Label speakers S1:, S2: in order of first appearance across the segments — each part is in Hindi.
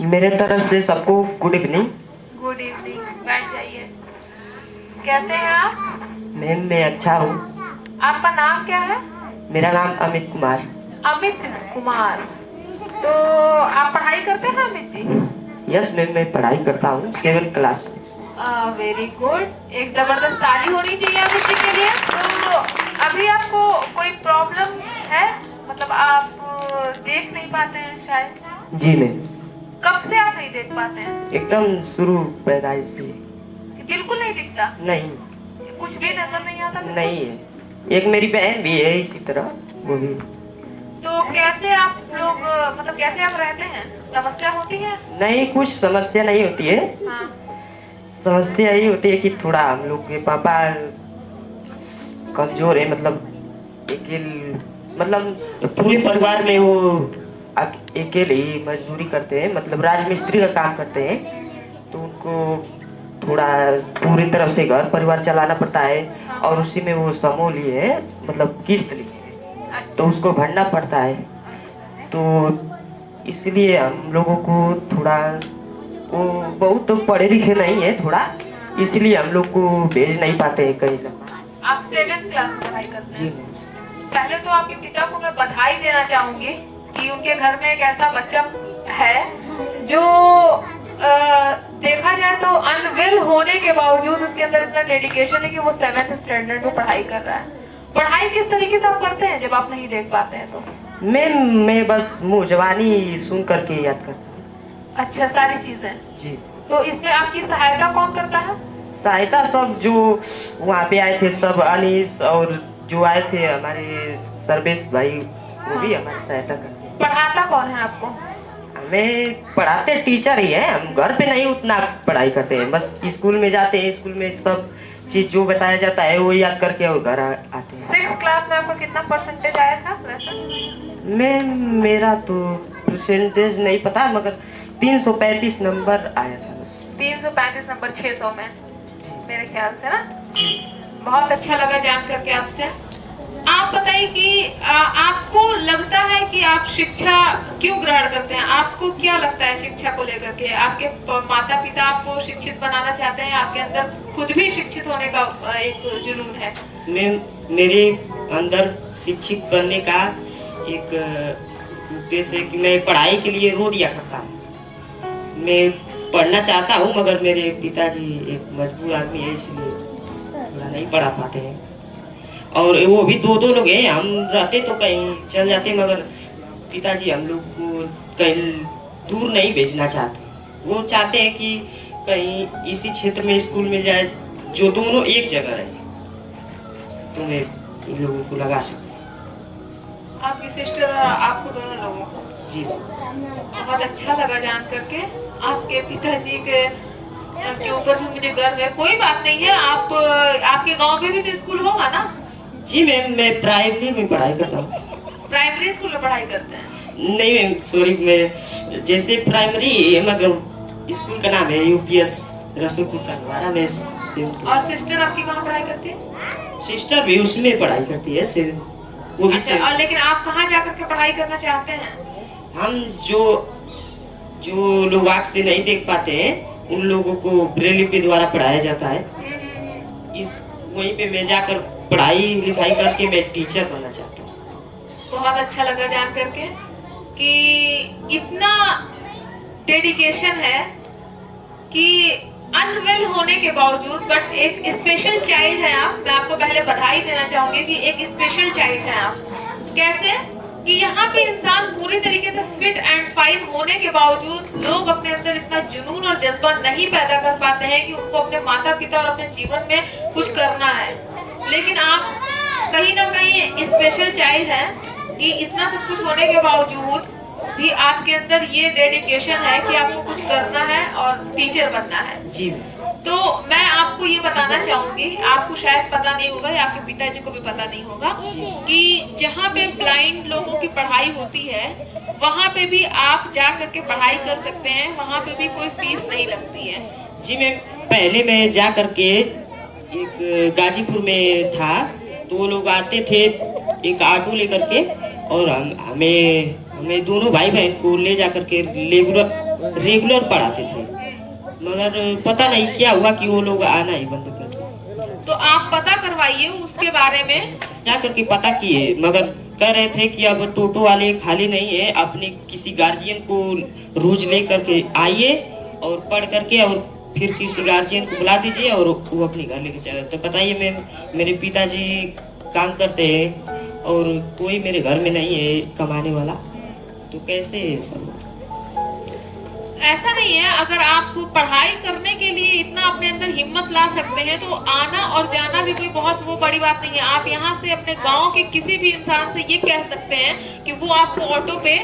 S1: मेरे तरफ से सबको गुड इवनिंग।
S2: गुड इवनिंग, बैठ जाइए। कैसे हैं आप?
S1: मैम मैं अच्छा हूँ।
S2: आपका नाम क्या है?
S1: मेरा नाम अमित कुमार।
S2: अमित कुमार। तो आप पढ़ाई करते हैं अमित जी?
S1: यस मैम, मैं पढ़ाई करता हूँ 7th क्लास में।
S2: वेरी गुड, एक जबरदस्त ताली होनी चाहिए अमित जी के लिए। तो अभी आपको कोई प्रॉब्लम है? मतलब आप देख नहीं पाते हैं शायद?
S1: जी मैम।
S2: कब से आप नहीं देख पाते हैं?
S1: एकदम शुरू पैदाइश से।
S2: बिल्कुल नहीं दिखता?
S1: नहीं।
S2: कुछ भी नजर नहीं आता?
S1: नहीं है। एक मेरी बहन भी है इसी तरह, वो भी।
S2: तो कैसे आप लोग, मतलब कैसे आप रहते हैं? समस्या होती है?
S1: नहीं, कुछ समस्या नहीं होती है।
S2: हाँ।
S1: समस्या यही होती है कि थोड़ा हम लोग के पापा कमजोर है, मतलब पूरे परिवार में वो अकेले ही मजदूरी करते हैं, मतलब राजमिस्त्री का काम करते हैं। तो उनको थोड़ा पूरी तरफ से घर परिवार चलाना पड़ता है। और उसी में वो समूह लिए है, मतलब किस्त लिए है, तो उसको भरना पड़ता है। तो इसलिए हम लोगों को थोड़ा, वो बहुत तो पढ़े लिखे नहीं है थोड़ा, इसलिए हम लोग को भेज नहीं पाते हैं कहीं ना।
S2: आप 7th क्लास में पढ़ाई करते
S1: जी
S2: हैं?
S1: मैम।
S2: पहले तो आपके पिता को मैं बधाई देना चाहूंगी कि उनके घर में एक ऐसा बच्चा है जो देखा जाए तो अनविल होने के बावजूद उसके अंदर इतना डेडिकेशन है कि वो 7th स्टैंडर्ड में पढ़ाई कर रहा है। पढ़ाई किस तरीके से आप करते हैं जब आप नहीं देख पाते हैं तो?
S1: मैं बस मुँह जबानी सुन करके याद करता हूँ।
S2: अच्छा, सारी चीजें।
S1: जी।
S2: तो इसमें आपकी सहायता कौन करता है?
S1: सहायता सब जो वहाँ पे आए थे, सब अनीस और जो आए थे हमारे सर्वेश भाई, वो भी हमारी सहायता करते हैं।
S2: पढ़ाता कौन है आपको?
S1: हमें पढ़ाते टीचर ही है, हम घर पे नहीं उतना पढ़ाई करते हैं, बस स्कूल में जाते हैं, स्कूल में सब चीज जो बताया जाता है वो याद करके और घर आते हैं।
S2: 6th क्लास में आपका कितना परसेंटेज आया था वैसे?
S1: मेरा तो परसेंटेज नहीं पता, मगर 335 नंबर आया था बस।
S2: 335 नंबर 600 में मेरे ख्याल से ना। बहुत अच्छा लगा जान करके आपसे। आप बताइए कि आपको लगता है कि आप शिक्षा क्यों ग्रहण करते हैं? आपको क्या लगता है शिक्षा को लेकर के? आपके माता पिता आपको शिक्षित बनाना चाहते हैं? आपके अंदर खुद भी शिक्षित होने का एक जुनून है?
S1: मेरे अंदर शिक्षित बनने का एक उद्देश्य है कि मैं पढ़ाई के लिए रो दिया करता हूँ। मैं पढ़ना चाहता हूँ, मगर मेरे पिताजी एक मजबूर आदमी है, इसलिए थोड़ा नहीं पढ़ा पाते हैं। और वो भी दो लोग हैं, हम रहते तो कहीं चल जाते, मगर पिताजी हम लोग को कहीं दूर नहीं भेजना चाहते। वो चाहते हैं कि कहीं इसी क्षेत्र में स्कूल मिल जाए जो दोनों एक जगह रहे, तो मैं इन लोगों को लगा सकूं।
S2: आपकी सिस्टर आपको दोनों लोगों को?
S1: जी।
S2: बहुत अच्छा लगा जान करके। आपके पिताजी के ऊपर भी मुझे गर्व है। कोई बात नहीं है, आप आपके गांव में भी तो स्कूल होगा ना?
S1: जी मैम, मैं प्राइमरी में पढ़ाई करता हूँ।
S2: प्राइमरी स्कूल में पढ़ाई करते हैं?
S1: नहीं मैम, सॉरी, मैं जैसे प्राइमरी है, मतलब स्कूल का नाम है यूपीएस रसूलपुर का द्वारा में।
S2: और सिस्टर आपकी कहाँ पढ़ाई करती है?
S1: सिस्टर भी उसमें पढ़ाई करती है, वो भी।
S2: अच्छा, और लेकिन आप कहाँ जाकर के पढ़ाई करना चाहते हैं?
S1: हम जो लोग आँख से नहीं देख पाते हैं, उन लोगों को ब्रेल लिपि द्वारा पढ़ाया जाता है। इस वहीं पे मैं जाकर पढ़ाई लिखाई करके मैं टीचर बनना चाहता हूँ।
S2: बहुत अच्छा लगा जान करके कि इतना डेडिकेशन है कि अनवेल होने के बावजूद, बट एक स्पेशल चाइल्ड है आप। मैं आपको पहले बधाई देना चाहूंगी कि एक स्पेशल चाइल्ड है आप। कैसे कि यहाँ पे इंसान पूरी तरीके से फिट एंड फाइन होने के बावजूद लोग अपने अंदर इतना जुनून और जज्बा नहीं पैदा कर पाते हैं कि उनको अपने माता पिता और अपने जीवन में कुछ करना है। लेकिन आप कहीं ना कहीं स्पेशल चाइल्ड हैं कि इतना सब कुछ होने के बावजूद भी आपके अंदर ये डेडिकेशन है कि आपको कुछ करना है और टीचर बनना है।
S1: जी।
S2: तो मैं आपको ये बताना चाहूंगी, आपको शायद पता नहीं होगा या आपके पिताजी को भी पता नहीं होगा कि जहाँ पे ब्लाइंड लोगों की पढ़ाई होती है वहाँ पे भी आप जा करके पढ़ाई कर सकते हैं। वहाँ पे भी कोई फीस नहीं लगती है।
S1: जी मैम, पहले मैं जा करके एक गाजीपुर में था, तो वो लोग आते थे एक ऑटो लेकर के, और हमें दोनों भाई बहन को ले जा करके रेगुलर पढ़ाते थे, मगर पता नहीं क्या हुआ कि वो लोग आना ही बंद कर दिए।
S2: तो आप पता करवाइए उसके बारे में।
S1: क्या करके पता किए, मगर कह रहे थे कि अब टोटो वाले खाली नहीं है, अपने किसी गार्जियन को रोज ले करके आइए और पढ़ करके और फिर किसी गार्जियन को बुला दीजिए और वो अपने घर लेके चले। तो बताइए मैम, मेरे पिताजी काम करते हैं और कोई मेरे घर में नहीं है कमाने वाला, तो कैसे सब?
S2: ऐसा नहीं है, अगर आप पढ़ाई करने के लिए इतना अपने अंदर हिम्मत ला सकते हैं तो आना और जाना भी कोई बहुत वो बड़ी बात नहीं है। आप यहाँ से अपने गांव के किसी भी इंसान से ये कह सकते हैं कि वो आपको ऑटो पे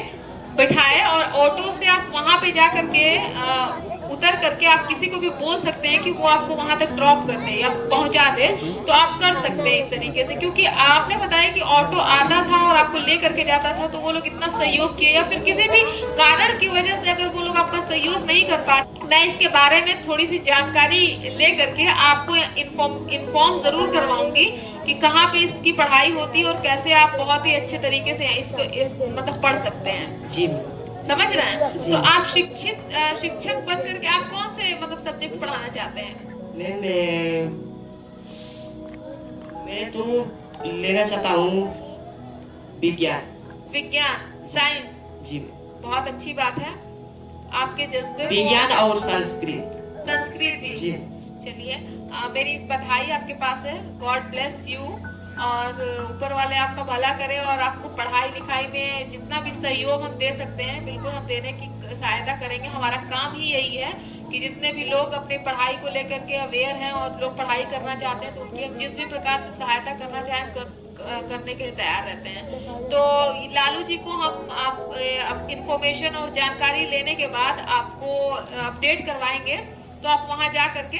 S2: बिठाए और ऑटो से आप वहां पे जा करके उतर करके आप किसी को भी बोल सकते हैं कि वो आपको वहां तक ड्रॉप कर दे या पहुंचा दे, तो आप कर सकते हैं इस तरीके से। क्योंकि आपने बताया कि ऑटो आता था और आपको ले करके जाता था, तो वो लोग इतना सहयोग किए या फिर किसी भी कारण की वजह से अगर वो लोग आपका सहयोग नहीं कर पाते, मैं इसके बारे में थोड़ी सी जानकारी ले करके आपको इन्फॉर्म जरूर करवाऊंगी कि कहाँ पे इसकी पढ़ाई होती है और कैसे आप बहुत ही अच्छे तरीके से इसको मतलब पढ़ सकते हैं।
S1: जी
S2: समझ रहे हैं? तो आप शिक्षक बन करके आप कौन से मतलब सब्जेक्ट पढ़ाना चाहते हैं?
S1: मैं तो लेना चाहता हूँ
S2: विज्ञान, साइंस।
S1: जी
S2: बहुत अच्छी बात है, आपके जज्बे।
S1: विज्ञान और संस्कृत
S2: भी।
S1: जी।
S2: चलिए, मेरी बधाई आपके पास है। गॉड ब्लेस यू और ऊपर वाले आपका भला करे और आपको पढ़ाई लिखाई में जितना भी सहयोग हम दे सकते हैं बिल्कुल हम देने की सहायता करेंगे। हमारा काम ही यही है कि जितने भी लोग अपनी पढ़ाई को लेकर के अवेयर हैं और लोग पढ़ाई करना चाहते हैं तो उनकी हम जिस भी प्रकार से सहायता करना चाहें करने के लिए तैयार रहते हैं। तो लालू जी को हम आप इंफॉर्मेशन और जानकारी लेने के बाद आपको अपडेट करवाएंगे, तो आप वहां जा करके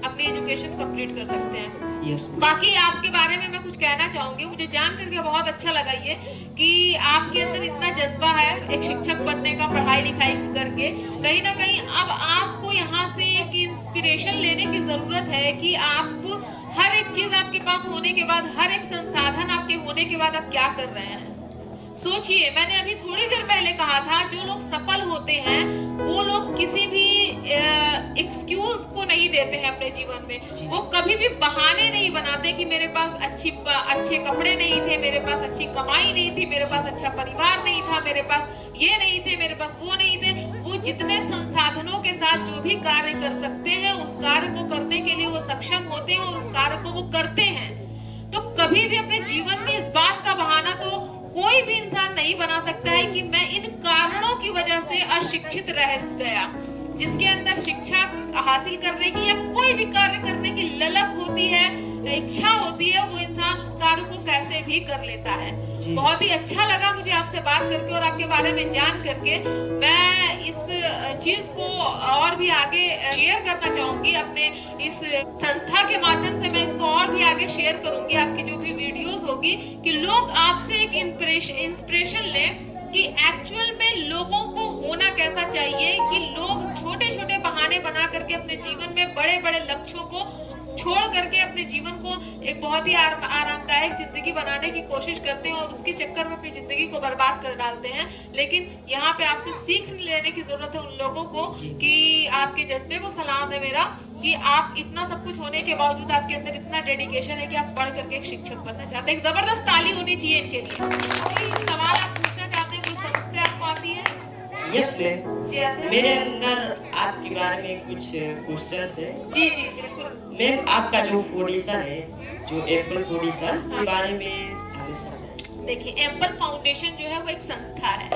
S2: अपनी एजुकेशन कंप्लीट कर सकते हैं। बाकी आपके बारे में मैं कुछ कहना चाहूंगी, मुझे जान करके बहुत अच्छा लगा ये कि आपके अंदर इतना जज्बा है एक शिक्षक बनने का, पढ़ाई लिखाई करके। कहीं ना कहीं अब आपको यहाँ से एक इंस्पिरेशन लेने की जरूरत है कि आप हर एक चीज आपके पास होने के बाद, हर एक संसाधन आपके होने के बाद आप क्या कर रहे हैं। सोचिए, मैंने अभी थोड़ी देर पहले कहा था जो लोग सफल होते हैं वो लोग किसी भी एक्सक्यूज को नहीं देते हैं अपने जीवन में। वो कभी भी बहाने नहीं बनाते कि मेरे पास अच्छे कपड़े नहीं थे, मेरे पास अच्छी कमाई नहीं थी, मेरे पास अच्छा परिवार नहीं था, मेरे पास ये नहीं थे, मेरे पास वो नहीं थे। वो जितने संसाधनों के साथ जो भी कार्य कर सकते हैं उस कार्य को करने के लिए वो सक्षम होते हैं और उस कार्य को वो करते हैं। तो कभी भी अपने जीवन में इस बात का बहाना तो कोई भी इंसान नहीं बना सकता है कि मैं इन कारणों की वजह से अशिक्षित रह गया। जिसके अंदर शिक्षा हासिल करने की या कोई भी कार्य करने की ललक होती है, इच्छा होती है, वो इंसान उस कार्य को कैसे भी कर लेता है। बहुत ही अच्छा लगा मुझे आपसे बात करके और आपके बारे में जान करके। मैं इस चीज को और भी आगे शेयर करना चाहूंगी अपने इस संस्था के माध्यम से। मैं इसको और भी आगे शेयर करूंगी, आपकी जो भी वीडियोस होगी, कि लोग आपसे एक इंस्पिरेशन लें कि एक्चुअल में लोगों को होना कैसा चाहिए, कि लोग छोटे छोटे बहाने बना करके अपने जीवन में बड़े बड़े लक्ष्यों को छोड़ करके अपने जीवन को एक बहुत ही आरामदायक जिंदगी बनाने की कोशिश करते हैं और उसके चक्कर में अपनी जिंदगी को बर्बाद कर डालते हैं। लेकिन यहाँ पे आपसे सीख लेने की जरूरत है उन लोगों को कि आपके जज्बे को सलाम है मेरा कि आप इतना सब कुछ होने के बावजूद आपके अंदर इतना डेडिकेशन है कि आप पढ़ करके एक शिक्षक बनना चाहते हैं। एक जबरदस्त ताली होनी चाहिए इनके लिए। कोई सवाल आप पूछना चाहते हैं, कोई समस्या आपको आती है?
S1: यस मैम, मेरे अंदर आपके बारे में कुछ क्वेश्चंस है।
S2: जी जी बिल्कुल
S1: मैम, आपका जो फाउंडेशन है, जो एप्पल फाउंडेशन के बारे में हमें समझाइए।
S2: देखिए, एप्पल फाउंडेशन जो है वो एक संस्था है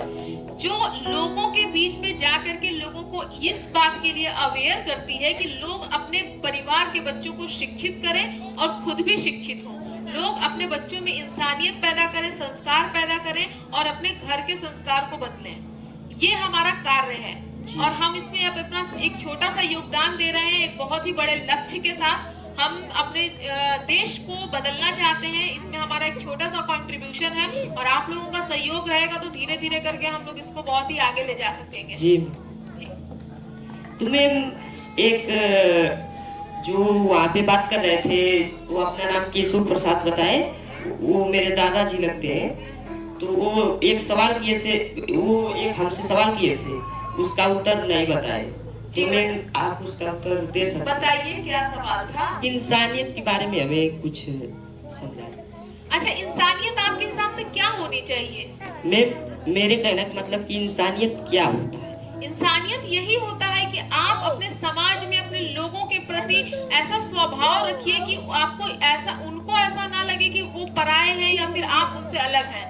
S2: जो लोगों के बीच में जा करके लोगों को इस बात के लिए अवेयर करती है कि लोग अपने परिवार के बच्चों को शिक्षित करें और खुद भी शिक्षित हों। लोग अपने बच्चों में इंसानियत पैदा करें, संस्कार पैदा करें और अपने घर के संस्कार को बदलें। ये हमारा कार्य है और हम इसमें अब अपना एक छोटा सा योगदान दे रहे हैं। एक बहुत ही बड़े लक्ष्य के साथ हम अपने देश को बदलना चाहते हैं। इसमें हमारा एक छोटा सा कंट्रीब्यूशन है और आप लोगों का सहयोग रहेगा तो धीरे धीरे करके हम लोग इसको बहुत ही आगे ले जा सकेंगे।
S1: जी। तुम्हें एक जो वहाँ पे बात कर रहे थे वो अपना नाम केशव प्रसाद बताए, वो मेरे दादाजी लगते हैं। तो वो एक सवाल किए थे, वो एक हमसे सवाल किए थे। उसका उत्तर नहीं बताए,
S2: जी,
S1: तो मैं आप उसका उत्तर दे सकते हैं?
S2: बताइए क्या सवाल था।
S1: इंसानियत के बारे में हमें कुछ समझा।
S2: अच्छा, इंसानियत आपके हिसाब से क्या होनी चाहिए?
S1: मेरे कहने का मतलब कि इंसानियत क्या होता है?
S2: इंसानियत यही होता है कि आप अपने समाज में अपने लोगों के प्रति ऐसा स्वभाव रखिए कि आपको ऐसा उनको ऐसा ना लगे कि वो पराये हैं या फिर आप उनसे अलग हैं।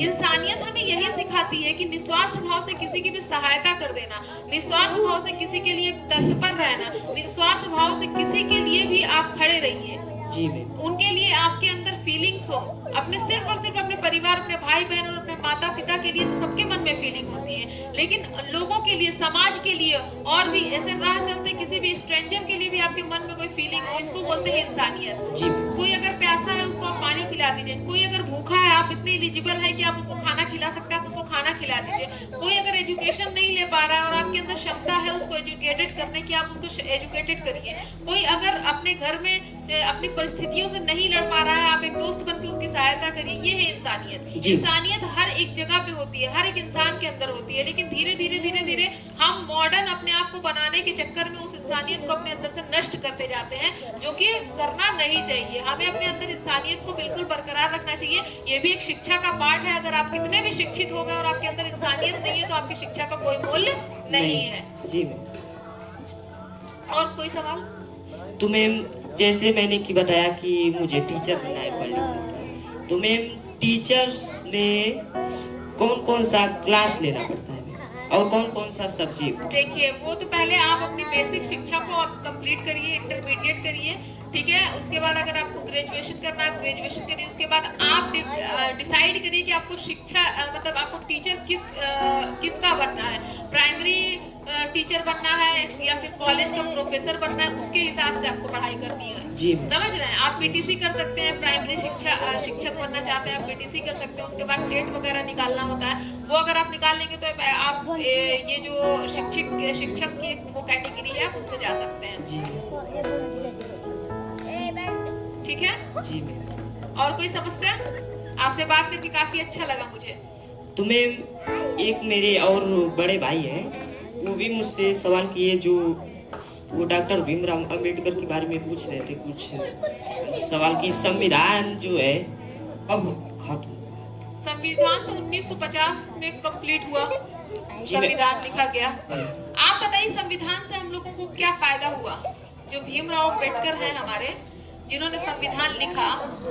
S2: इंसानियत हमें यही सिखाती है कि निस्वार्थ भाव से किसी की भी सहायता कर देना, निस्वार्थ भाव से किसी के लिए तत्पर रहना, निस्वार्थ भाव से किसी के लिए भी आप खड़े रहिए।
S1: जी मैम।
S2: उनके लिए आपके अंदर फीलिंग्स हो, अपने सिर्फ और सिर्फ अपने परिवार, अपने भाई बहन और अपने माता पिता के लिए तो सबके मन में फीलिंग होती है, लेकिन लोगों के लिए, समाज के लिए और भी ऐसे राह चलते किसी भी स्ट्रेंजर के लिए भी आपके मन में कोई फीलिंग हो, इसको बोलते हैं इंसानियत।
S1: जी।
S2: कोई अगर प्यासा है उसको आप पानी खिला दीजिए, कोई अगर भूखा है, आप इतने एलिजिबल है कि आप उसको खाना खिला सकते हैं, आप उसको खाना खिला दीजिए। कोई अगर एजुकेशन नहीं ले पा रहा है और आपके अंदर क्षमता है उसको एजुकेटेड करने की, आप उसको एजुकेटेड करिए। कोई अगर अपने घर में अपनी परिस्थितियों से नहीं लड़ पा रहा है, आप एक दोस्त बनकर उसकी सहायता करिए, ये है इंसानियत। इंसानियत हर एक जगह पे होती है, हर एक इंसान के अंदर होती है, लेकिन धीरे धीरे हम मॉडर्न अपने आप को बनाने के चक्कर में उस इंसानियत को अपने अंदर से नष्ट करते जाते हैं, जो कि करना नहीं चाहिए। हमें अपने अंदर इंसानियत को बिल्कुल बरकरार रखना चाहिए। ये भी एक शिक्षा का पाठ है। अगर आप कितने भी शिक्षित हो गए और आपके अंदर इंसानियत नहीं है तो आपकी शिक्षा का कोई मूल्य नहीं है।
S1: जी मैम।
S2: और कोई सवाल?
S1: तो मैम, जैसे मैंने कि बताया कि मुझे टीचर बनना है, पढ़ने का, तो मैम टीचर्स में कौन कौन सा क्लास लेना पड़ता है मैम, और कौन कौन सा सब्जेक्ट?
S2: देखिए, वो तो पहले आप अपनी बेसिक शिक्षा को आप कंप्लीट करिए, इंटरमीडिएट करिए, ठीक है। उसके बाद अगर आपको ग्रेजुएशन करना है, ग्रेजुएशन करिए। उसके बाद आप डिसाइड करिए कि आपको शिक्षा मतलब आपको टीचर किसका बनना है, प्राइमरी टीचर बनना है या फिर कॉलेज का प्रोफेसर बनना है, उसके हिसाब से आपको पढ़ाई करनी है।
S1: जी।
S2: समझ रहे हैं? आप पीटीसी कर सकते हैं, प्राइमरी शिक्षक बनना चाहते हैं आप पीटीसी कर सकते हैं। उसके बाद टेट वगैरह निकालना होता है, वो अगर आप निकाल लेंगे तो आप ये जो शिक्षक की वो कैटेगरी है, आप उसमें जा सकते हैं।
S1: जी।
S2: ठीक है
S1: जी मैम।
S2: और कोई समस्या? आपसे बात करके काफी अच्छा लगा मुझे।
S1: तो मैम, एक मेरे और बड़े भाई हैं, वो भी मुझसे सवाल किए, जो वो डॉक्टर भीमराव अंबेडकर के बारे में पूछ रहे थे कुछ सवाल की। संविधान जो है अब खत्म,
S2: संविधान तो 1950 में कंप्लीट हुआ, संविधान लिखा गया। आप बताइए संविधान से हम लोगों को क्या फायदा हुआ? जो भीमराव अंबेडकर हैं हमारे, जिन्होंने संविधान लिखा,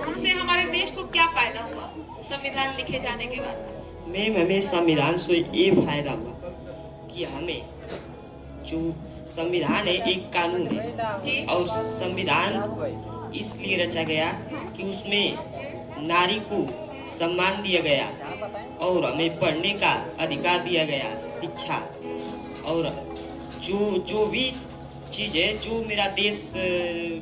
S2: उससे हमारे देश को क्या फायदा हुआ संविधान लिखे जाने के बाद?
S1: मैम, हमें संविधान से ये फायदा हुआ कि हमें जो संविधान है एक कानून है
S2: जी।
S1: और संविधान इसलिए रचा गया कि उसमें नारी को सम्मान दिया गया और हमें पढ़ने का अधिकार दिया गया, शिक्षा, और जो भी चीज है जो मेरा देश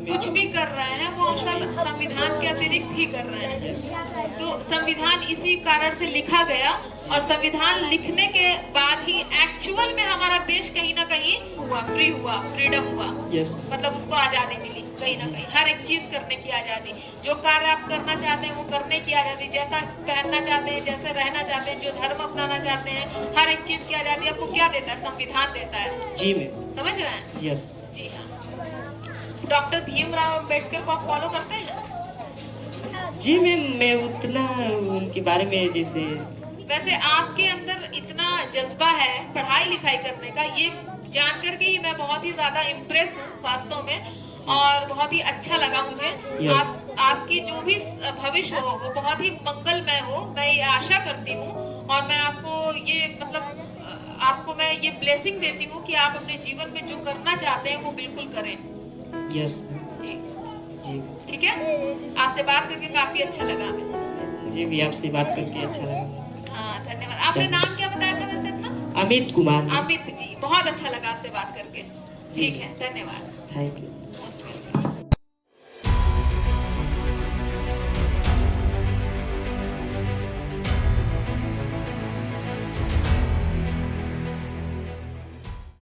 S2: कुछ भी कर रहे हैं वो सब संविधान के अतिरिक्त ही कर रहे हैं। तो संविधान इसी कारण से लिखा गया और संविधान लिखने के बाद ही एक्चुअल में हमारा देश कहीं ना कहीं हुआ, फ्री हुआ, फ्रीडम हुआ। मतलब उसको आजादी मिली कहीं ना कहीं, हर एक चीज करने की आजादी। जो कार्य आप करना चाहते हैं वो करने की आजादी, जैसा पहनना चाहते हैं, जैसे रहना चाहते हैं, जो धर्म अपनाना चाहते हैं, हर एक चीज की आजादी आपको क्या देता है? संविधान देता है।
S1: जी मैम।
S2: समझ रहे हैं?
S1: यस।
S2: जी हाँ। डॉक्टर भीमराव अंबेडकर को आप फॉलो करते हैं?
S1: जी मैम, मैं उतना उनके बारे में जैसे,
S2: वैसे आपके अंदर इतना जज्बा है पढ़ाई लिखाई करने का, ये जान करके ही मैं बहुत ही ज्यादा इम्प्रेस हूँ वास्तव में, और बहुत ही अच्छा लगा मुझे।
S1: Yes.
S2: आपकी जो भी भविष्य हो वो बहुत ही मंगलमय हो, मैं ये आशा करती हूँ। और मैं आपको ये मतलब आपको मैं ये ब्लेसिंग देती हूँ कि आप अपने जीवन में जो करना चाहते हैं वो बिल्कुल करें।
S1: यस
S2: जी
S1: जी।
S2: ठीक है, आपसे बात करके काफी अच्छा लगा हमें।
S1: मुझे भी आपसे बात करके अच्छा लगा।
S2: हाँ, धन्यवाद। आपने नाम क्या बताया था वैसे अपना?
S1: अमित कुमार।
S2: अमित जी, बहुत अच्छा लगा आपसे बात करके। ठीक है, धन्यवाद।
S1: Thank you.